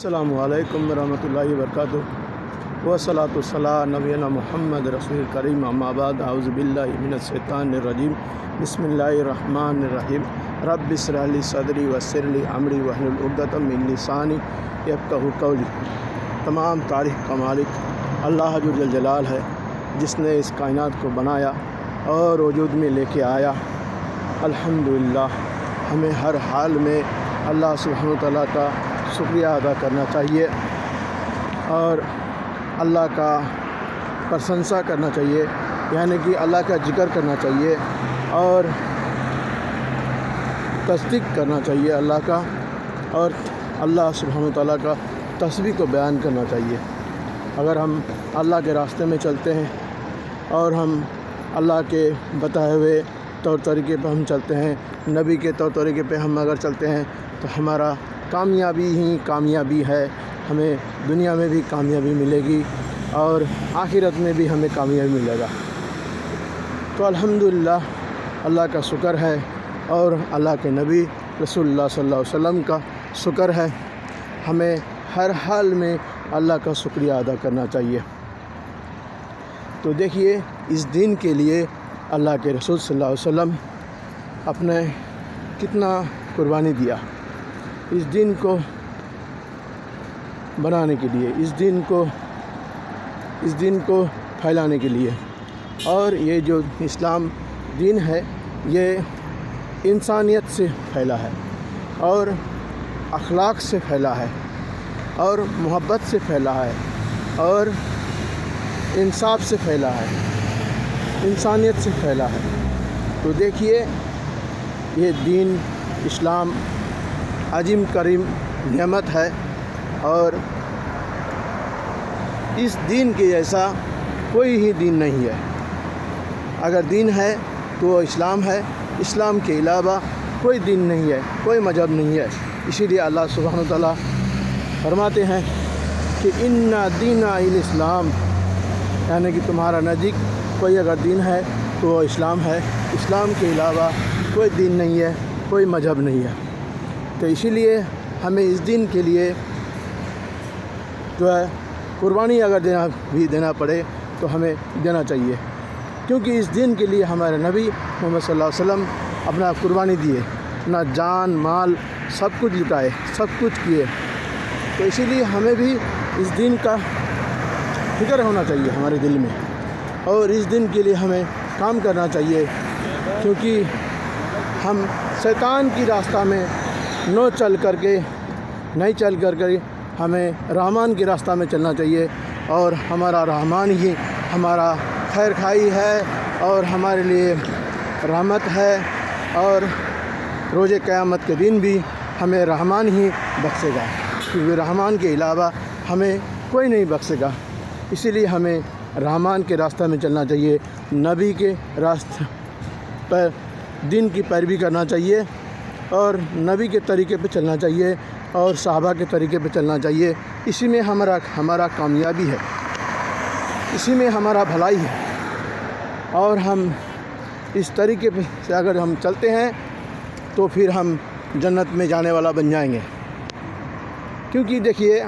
السلام علیکم ورحمۃ اللہ وبرکاتہ والصلاۃ والسلام نبینا محمد رسول کریم اما بعد اعوذ باللہ من الشیطان الرجیم بسم اللہ الرحمن الرحیم رب اشرح لی صدری ویسر لی امری واحلل عقدۃ من لسانی یفقہوا قولی۔ تمام تعریف کا مالک اللہ جل جلال ہے، جس نے اس کائنات کو بنایا اور وجود میں لے کے آیا۔ الحمدللہ ہمیں ہر حال میں اللہ سبحانہ وتعالیٰ کا شکریہ ادا کرنا چاہیے اور اللہ کا پرشنسا کرنا چاہیے، یعنی کہ اللہ کا ذکر کرنا چاہیے اور تصدیق کرنا چاہیے اللہ کا، اور اللہ سبحانہ وتعالیٰ کا تسبیح کو بیان کرنا چاہیے۔ اگر ہم اللہ کے راستے میں چلتے ہیں اور ہم اللہ کے بتائے ہوئے طور طریقے پہ ہم چلتے ہیں، نبی کے طور طریقے پہ ہم اگر چلتے ہیں تو ہمارا کامیابی ہی کامیابی ہے، ہمیں دنیا میں بھی کامیابی ملے گی اور آخرت میں بھی ہمیں کامیابی ملے گا۔ تو الحمدللہ اللہ کا شکر ہے اور اللہ کے نبی رسول اللہ صلی اللہ علیہ وسلم کا شکر ہے۔ ہمیں ہر حال میں اللہ کا شکریہ ادا کرنا چاہیے۔ تو دیکھیے، اس دین کے لیے اللہ کے رسول صلی اللہ علیہ وسلم اپنے کتنا قربانی دیا، اس دین کو بنانے کے لیے، اس دین کو پھیلانے کے لیے۔ اور یہ جو اسلام دین ہے، یہ انسانیت سے پھیلا ہے اور اخلاق سے پھیلا ہے اور محبت سے پھیلا ہے اور انصاف سے پھیلا ہے، انسانیت سے پھیلا ہے۔ تو دیکھیے، یہ دین اسلام عظیم کریم نعمت ہے اور اس دین کے جیسا کوئی ہی دین نہیں ہے۔ اگر دین ہے تو وہ اسلام ہے، اسلام کے علاوہ کوئی دین نہیں ہے، کوئی مذہب نہیں ہے۔ اسی لیے اللہ سبحانہ وتعالیٰ فرماتے ہیں کہ ان دین الاسلام، یعنی کہ تمہارا نزدیک کوئی اگر دین ہے تو وہ اسلام ہے، اسلام کے علاوہ کوئی دین نہیں ہے، کوئی مذہب نہیں ہے۔ تو اسی لیے ہمیں اس دین کے لیے جو ہے قربانی اگر دینا پڑے تو ہمیں دینا چاہیے، کیونکہ اس دین کے لیے ہمارے نبی محمد صلی اللہ علیہ وسلم اپنا قربانی دیے، اپنا جان مال سب کچھ لٹائے، سب کچھ کیے۔ تو اسی لیے ہمیں بھی اس دین کا فکر ہونا چاہیے ہمارے دل میں، اور اس دن کے لیے ہمیں کام کرنا چاہیے، کیونکہ ہم شیطان کی راستہ میں نہیں چل کر کے ہمیں رحمان کے راستہ میں چلنا چاہیے، اور ہمارا رحمان ہی ہمارا خیر خواہی ہے اور ہمارے لیے رحمت ہے، اور روز قیامت کے دن بھی ہمیں رحمان ہی بخشے گا، کیونکہ رحمان کے علاوہ ہمیں کوئی نہیں بخشے گا۔ اسی لیے ہمیں رحمان کے راستہ میں چلنا چاہیے، نبی کے راستے پر دین کی پیروی کرنا چاہیے اور نبی کے طریقے پہ چلنا چاہیے اور صحابہ کے طریقے پہ چلنا چاہیے۔ اسی میں ہمارا کامیابی ہے، اسی میں ہمارا بھلائی ہے، اور ہم اس طریقے پہ سے اگر ہم چلتے ہیں تو پھر ہم جنت میں جانے والا بن جائیں گے۔ کیونکہ دیکھیے،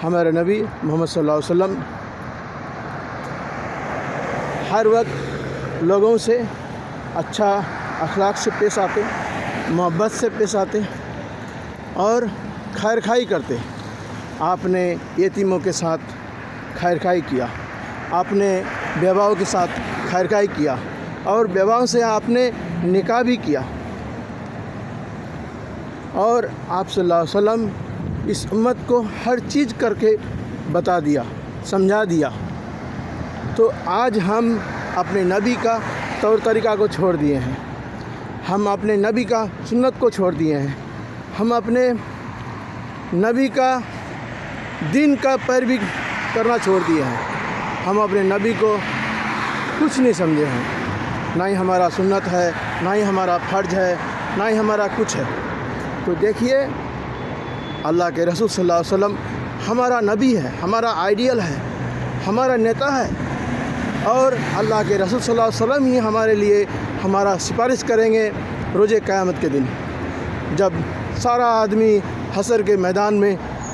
ہمارے نبی محمد صلی اللہ علیہ وسلم ہر وقت لوگوں سے اچھا اخلاق سے پیش آتے، محبت سے پیش آتے اور خیر خواہی کرتے۔ آپ نے یتیموں کے ساتھ خیر خواہی کیا، آپ نے بیواؤں کے ساتھ خیر خواہی کیا، اور بیواؤں سے آپ نے نکاح بھی کیا، اور آپ صلی اللہ علیہ وسلم اس امت کو ہر چیز کر کے بتا دیا، سمجھا دیا۔ تو آج ہم اپنے نبی کا طور طریقہ کو چھوڑ دیے ہیں، ہم اپنے نبی کا سنت کو چھوڑ دیے ہیں، ہم اپنے نبی کا دین کا پیروی کرنا چھوڑ دیے ہیں، ہم اپنے نبی کو کچھ نہیں سمجھے ہیں، نہ ہی ہمارا سنت ہے، نہ ہی ہمارا فرض ہے، نہ ہی ہمارا کچھ ہے۔ تو دیکھیے، اللہ کے رسول صلی اللہ علیہ وسلم ہمارا نبی ہے، ہمارا آئیڈیل ہے، ہمارا نیتا ہے، اور اللہ کے رسول صلی اللہ علیہ وسلم ہی ہمارے لیے ہمارا سفارش کریں گے روز قیامت کے دن، جب سارا آدمی حشر کے میدان میں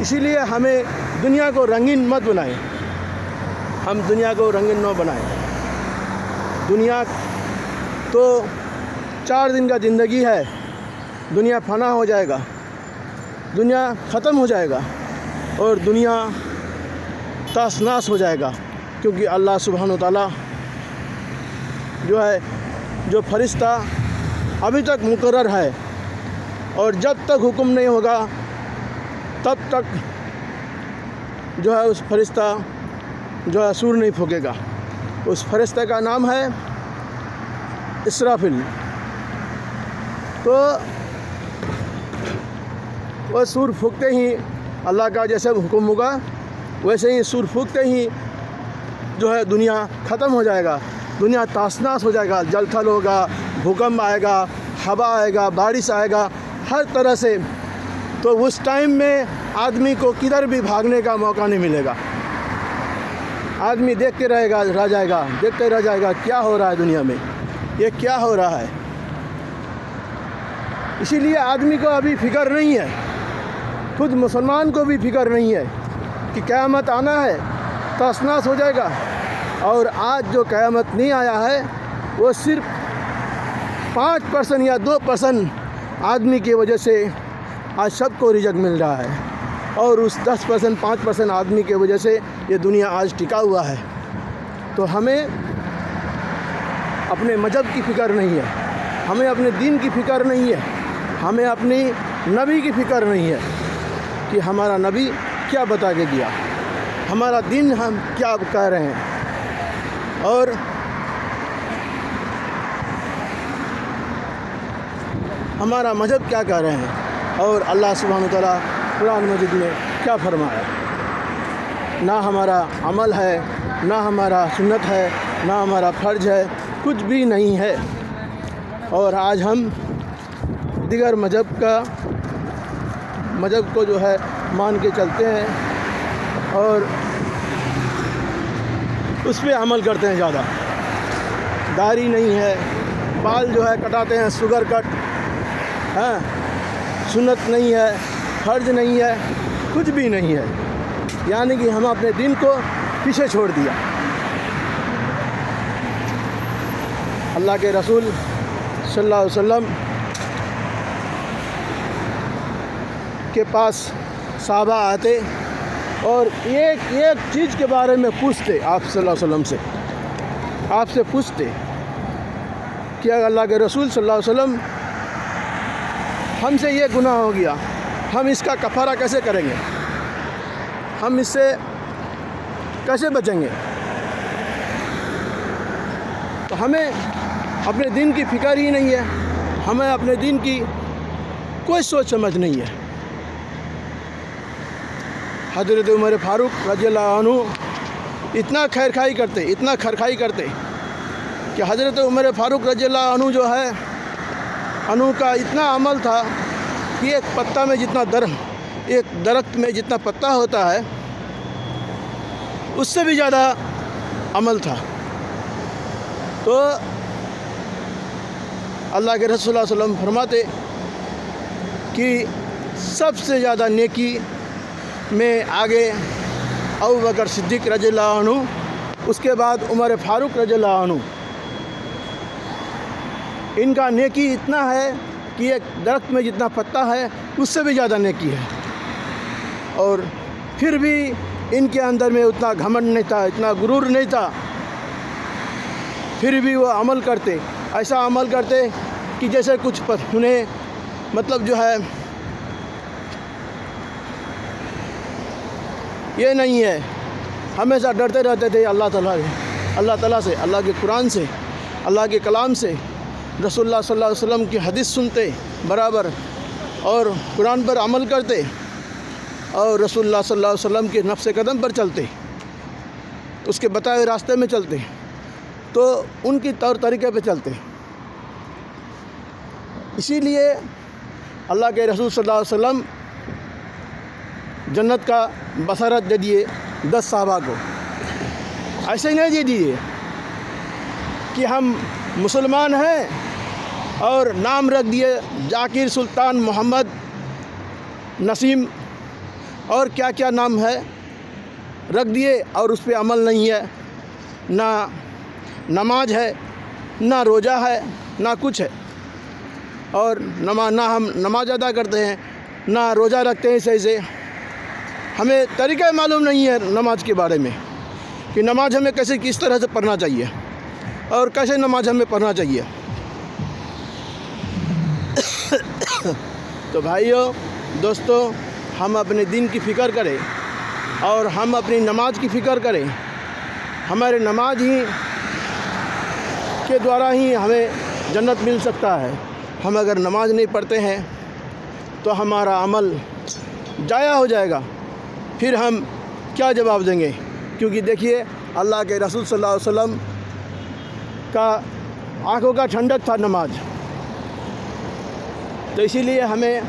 اسی لیے ہمیں دنیا کو رنگین مت بنائیں، ہم دنیا کو رنگین نہ بنائیں۔ دنیا تو 4 دن کا زندگی ہے، دنیا فنا ہو جائے گا، دنیا ختم ہو جائے گا اور دنیا تاس ناس ہو جائے گا، کیونکہ اللہ سبحانہ و تعالیٰ جو فرشتہ ابھی تک مقرر ہے، اور جب تک حکم نہیں ہوگا تب تک اس فرشتہ سور نہیں پھونکے گا۔ اس فرشتہ کا نام ہے اسرافیل۔ تو وہ سور پھونکتے ہی اللہ کا جیسے حکم ہوگا ویسے ہی سور پھونکتے ہی دنیا ختم ہو جائے گا، دنیا تاس ناس ہو جائے گا، جل تھل ہوگا، بھوکمپ آئے گا، ہوا آئے گا، بارش آئے گا، ہر طرح سے۔ تو اس ٹائم میں آدمی کو کدھر بھی بھاگنے کا موقع نہیں ملے گا، آدمی دیکھتے رہ جائے گا، دیکھتے رہ جائے گا کیا ہو رہا ہے دنیا میں، یہ کیا ہو رہا ہے۔ اسی لیے آدمی کو ابھی فکر نہیں ہے، خود مسلمان کو بھی فکر نہیں ہے کہ قیامت آنا ہے، تاس ناس ہو جائے گا۔ اور آج جو قیامت نہیں آیا ہے وہ صرف 5% یا 2% آدمی کی وجہ سے آج سب کو رزق مل رہا ہے، اور اس 10% 5% آدمی کی وجہ سے یہ دنیا آج ٹکا ہوا ہے۔ تو ہمیں اپنے مذہب کی فکر نہیں ہے، ہمیں اپنے دین کی فکر نہیں ہے، ہمیں اپنی نبی کی فکر نہیں ہے کہ ہمارا نبی کیا بتا کے گیا، ہمارا دین ہم کیا کہہ رہے ہیں، اور ہمارا مذہب کیا کہہ رہے ہیں، اور اللہ سبحانہ وتعالیٰ قرآن مجید میں کیا فرمایا۔ نہ ہمارا عمل ہے، نہ ہمارا سنت ہے، نہ ہمارا فرض ہے، کچھ بھی نہیں ہے۔ اور آج ہم دیگر مذہب کو مان کے چلتے ہیں اور اس پہ عمل کرتے ہیں زیادہ۔ داڑھی نہیں ہے، بال کٹاتے ہیں شوگر کٹ، سنت نہیں ہے، فرض نہیں ہے، کچھ بھی نہیں ہے، یعنی کہ ہم اپنے دین کو پیچھے چھوڑ دیا۔ اللہ کے رسول صلی اللہ علیہ وسلم کے پاس صحابہ آتے اور ایک ایک چیز کے بارے میں پوچھتے، آپ صلی اللہ علیہ وسلم سے، آپ سے پوچھتے کہ اللہ کے رسول صلی اللہ علیہ وسلم ہم سے یہ گناہ ہو گیا، ہم اس کا کفارہ کیسے کریں گے، ہم اس سے کیسے بچیں گے۔ تو ہمیں اپنے دین کی فکر ہی نہیں ہے، ہمیں اپنے دین کی کوئی سوچ سمجھ نہیں ہے۔ حضرت عمر فاروق رضی اللہ عنہ اتنا خیرخواہی کرتے کہ حضرت عمر فاروق رضی اللہ عنہ کا اتنا عمل تھا کہ ایک درخت میں جتنا پتا ہوتا ہے اس سے بھی زیادہ عمل تھا۔ تو اللہ کے رسول صلی اللہ علیہ وسلم فرماتے کہ سب سے زیادہ نیکی میں آگے ابوبکر صدیق رضی اللہ عنہ، اس کے بعد عمر فاروق رضی اللہ عنہ، ان کا نیکی اتنا ہے کہ ایک درخت میں جتنا پتا ہے اس سے بھی زیادہ نیکی ہے، اور پھر بھی ان کے اندر میں اتنا گھمنڈ نہیں تھا، اتنا غرور نہیں تھا، پھر بھی وہ عمل کرتے، ایسا عمل کرتے کہ جیسے کچھ انہیں یہ نہیں ہے، ہمیشہ ڈرتے رہتے تھے اللہ تعالیٰ سے، اللہ کے قرآن سے، اللہ کے کلام سے، رسول اللہ صلی اللہ علیہ وسلم کی حدیث سنتے برابر، اور قرآن پر عمل کرتے، اور رسول اللہ صلی اللہ علیہ وسلم کے نقش قدم پر چلتے، اس کے بتائے ہوئے راستے میں چلتے، تو ان کی طور طریقے پہ چلتے۔ اسی لیے اللہ کے رسول صلی اللہ علیہ وسلم جنت کا بشارت دے دیے 10 صحابہ کو، ایسے ہی نہیں دے دیے کہ ہم مسلمان ہیں اور نام رکھ دیے ذاکر سلطان محمد نسیم اور کیا کیا نام ہے رکھ دیے اور اس پہ عمل نہیں ہے، نہ نماز ہے، نہ روزہ ہے، نہ کچھ ہے، اور نہ ہم نماز ادا کرتے ہیں، نہ روزہ رکھتے ہیں صحیح سے۔ ہمیں طریقہ معلوم نہیں ہے نماز کے بارے میں کہ نماز ہمیں کیسے کس طرح سے پڑھنا چاہیے اور کیسے نماز ہمیں پڑھنا چاہیے۔ تو بھائیوں دوستوں، ہم اپنے دین کی فکر کریں اور ہم اپنی نماز کی فکر کریں۔ ہمارے نماز ہی کے دوارا ہی ہمیں جنت مل سکتا ہے۔ ہم اگر نماز نہیں پڑھتے ہیں تو ہمارا عمل ضائع ہو جائے گا، پھر ہم کیا جواب دیں گے؟ کیونکہ دیکھیے اللہ کے رسول صلی اللہ علیہ وسلم کا آنکھوں کا ٹھنڈک تھا نماز، تو اسی لیے ہمیں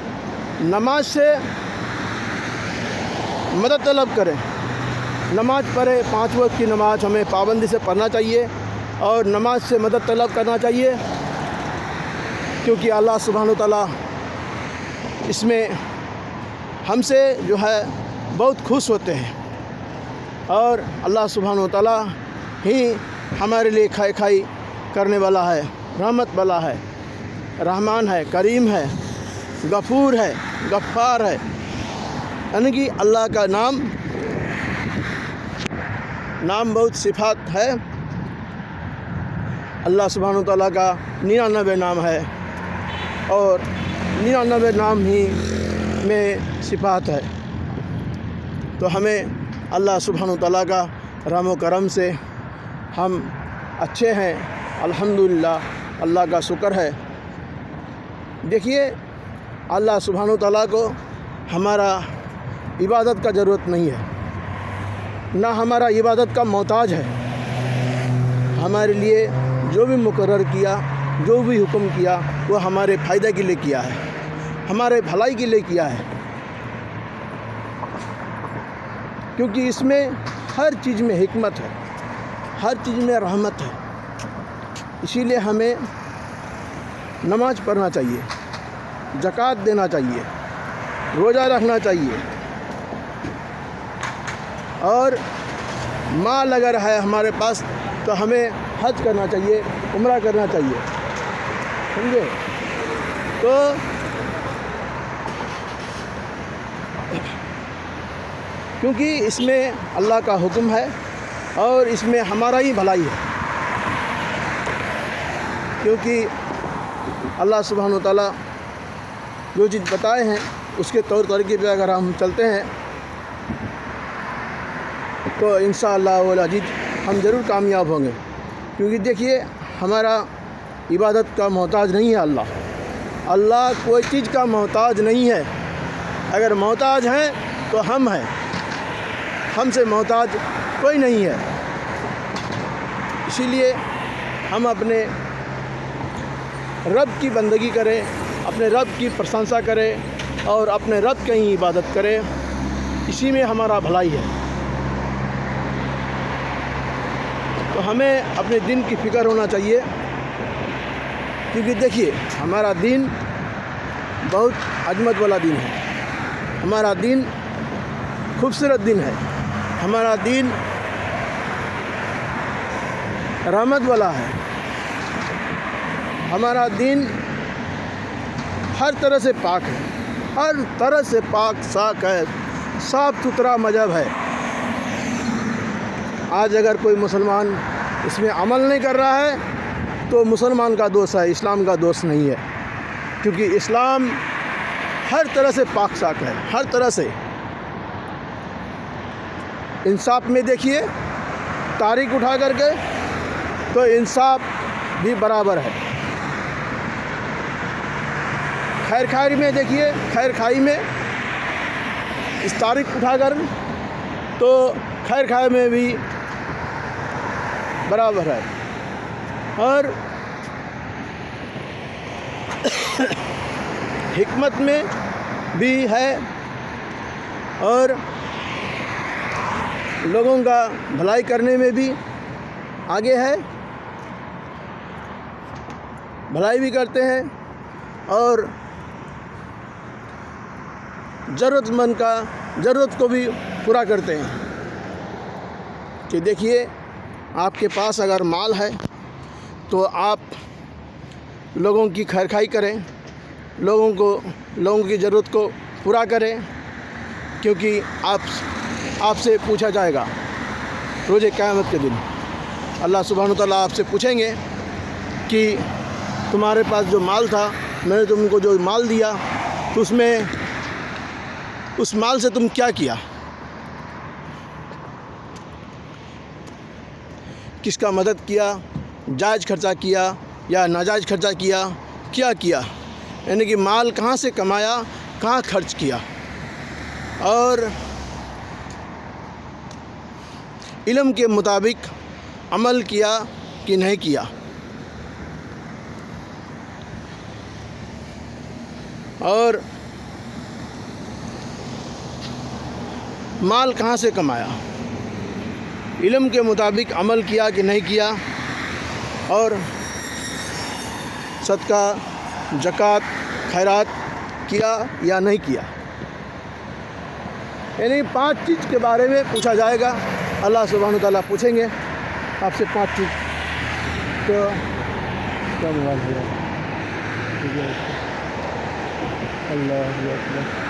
نماز سے مدد طلب کریں، نماز پڑھیں، 5 وقت کی نماز ہمیں پابندی سے پڑھنا چاہیے اور نماز سے مدد طلب کرنا چاہیے، کیونکہ اللہ سبحانہ وتعالیٰ اس میں ہم سے جو ہے بہت خوش ہوتے ہیں، اور اللہ سبحانہ وتعالیٰ ہی ہمارے لیے کھائی کرنے والا ہے، رحمت والا ہے، رحمان ہے، کریم ہے، غفور ہے، غفار ہے، یعنی کہ اللہ کا نام بہت صفات ہے۔ اللہ سبحانہ وتعالیٰ کا 99 نام ہے اور 99 نام ہی میں صفات ہے، تو ہمیں اللہ سبحانہ وتعالیٰ کا رحم و کرم سے ہم اچھے ہیں، الحمدللہ، اللہ کا شکر ہے۔ دیکھیے اللہ سبحانہ وتعالیٰ کو ہمارا عبادت کا ضرورت نہیں ہے، نہ ہمارا عبادت کا محتاج ہے۔ ہمارے لیے جو بھی مقرر کیا، جو بھی حکم کیا، وہ ہمارے فائدہ کے لیے کیا ہے، ہمارے بھلائی کے لیے کیا ہے، کیونکہ اس میں ہر چیز میں حکمت ہے، ہر چیز میں رحمت ہے۔ اسی لیے ہمیں نماز پڑھنا چاہیے، زکوٰۃ دینا چاہیے، روزہ رکھنا چاہیے، اور مال اگر ہے ہمارے پاس تو ہمیں حج کرنا چاہیے، عمرہ کرنا چاہیے، سمجھے؟ تو کیونکہ اس میں اللہ کا حکم ہے اور اس میں ہمارا ہی بھلائی ہے، کیونکہ اللہ سبحانہ وتعالیٰ جو چیز بتائے ہیں اس کے طور طریقے پہ اگر ہم چلتے ہیں تو انشاءاللہ والعزیز ہم ضرور کامیاب ہوں گے، کیونکہ دیکھیے ہمارا عبادت کا محتاج نہیں ہے اللہ کوئی چیز کا محتاج نہیں ہے۔ اگر محتاج ہیں تو ہم ہیں، ہم سے محتاج کوئی نہیں ہے۔ اسی لیے ہم اپنے رب کی بندگی کریں، اپنے رب کی پرشنسا کریں اور اپنے رب کی ہی عبادت کریں، اسی میں ہمارا بھلائی ہے۔ تو ہمیں اپنے دین کی فکر ہونا چاہیے، کیونکہ دیکھیے ہمارا دین بہت عظمت والا دین ہے، ہمارا دین خوبصورت دین ہے، ہمارا دین رحمت والا ہے، ہمارا دین ہر طرح سے پاک ہے، ہر طرح سے پاک صاف ہے، صاف ستھرا مذہب ہے۔ آج اگر کوئی مسلمان اس میں عمل نہیں کر رہا ہے تو مسلمان کا دوست ہے، اسلام کا دوست نہیں ہے، کیونکہ اسلام ہر طرح سے پاک صاف ہے، ہر طرح سے۔ انصاف میں دیکھیے تاریخ اٹھا کر کے تو انصاف بھی برابر ہے، خیر خائی میں دیکھیے، خیر خائی میں اس تاریخ اٹھا کر تو خیر خائی میں بھی برابر ہے، اور حکمت میں بھی ہے، اور لوگوں کا بھلائی کرنے میں بھی آگے ہے، بھلائی بھی کرتے ہیں اور ضرورت مند کا ضرورت کو بھی پورا کرتے ہیں کہ دیکھیے آپ کے پاس اگر مال ہے تو آپ لوگوں کی خیرخواہی کریں، لوگوں کی ضرورت کو پورا کریں، کیونکہ آپ سے پوچھا جائے گا روز قیامت کے دن۔ اللہ سبحانہ وتعالیٰ آپ سے پوچھیں گے کہ تمہارے پاس جو مال تھا، میں نے تم کو جو مال دیا تو اس مال سے تم کیا کیا، کس کا مدد کیا، جائز خرچہ کیا یا ناجائز خرچہ کیا کیا، یعنی کہ مال کہاں سے کمایا، کہاں خرچ کیا، اور علم کے مطابق عمل کیا کہ نہیں کیا، اور مال کہاں سے کمایا، علم کے مطابق عمل کیا کہ نہیں کیا، اور صدقہ، زکوٰۃ، خیرات کیا یا نہیں کیا، یعنی 5 چیز کے بارے میں پوچھا جائے گا۔ اللہ سبحانہ وتعالیٰ پوچھیں گے آپ سے 5 چیز۔ تو کیا موبائل ہے اللہ اکبر۔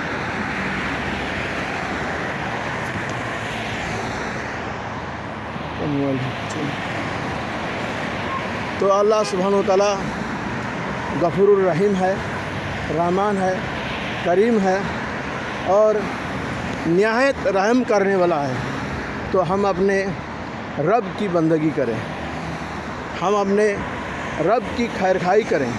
تو اللہ سبحانہ وتعالیٰ غفور الرحیم ہے، رحمان ہے، کریم ہے اور نہایت رحم کرنے والا ہے۔ تو ہم اپنے رب کی بندگی کریں، ہم اپنے رب کی خیرخواہی کریں،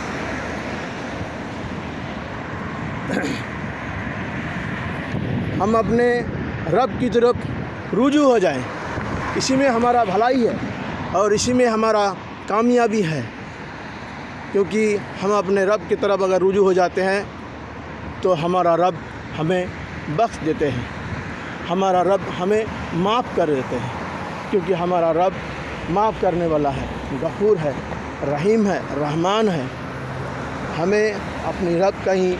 ہم اپنے رب کی طرف رجوع ہو جائیں۔ اسی میں ہمارا بھلائی ہے اور اسی میں ہمارا کامیابی ہے، کیونکہ ہم اپنے رب کی طرف اگر رجوع ہو جاتے ہیں تو ہمارا رب ہمیں بخش دیتے ہیں، ہمارا رب ہمیں معاف کر دیتے ہیں، کیونکہ ہمارا رب معاف کرنے والا ہے، غفور ہے، رحیم ہے، رحمان ہے۔ ہمیں اپنی رب کا ہی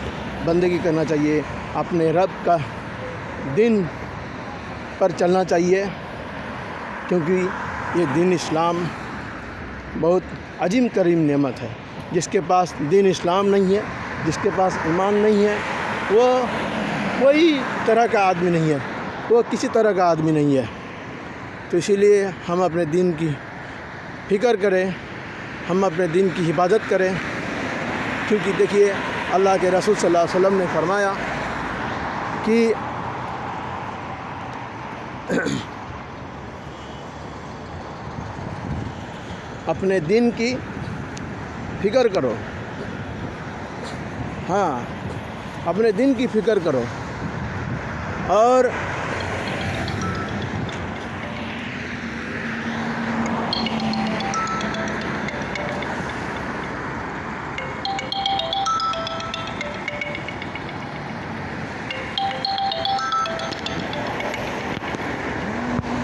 بندگی کرنا چاہیے، اپنے رب کا دین پر چلنا چاہیے، کیونکہ یہ دین اسلام بہت عظیم کریم نعمت ہے۔ جس کے پاس دین اسلام نہیں ہے، جس کے پاس ایمان نہیں ہے، وہ کوئی طرح کا آدمی نہیں ہے، وہ کسی طرح کا آدمی نہیں ہے۔ تو اسی لیے ہم اپنے دین کی فکر کریں، ہم اپنے دین کی حفاظت کریں، کیونکہ دیکھیے اللہ کے رسول صلی اللہ علیہ وسلم نے فرمایا کہ اپنے دین کی فکر کرو، ہاں اپنے دین کی فکر کرو اور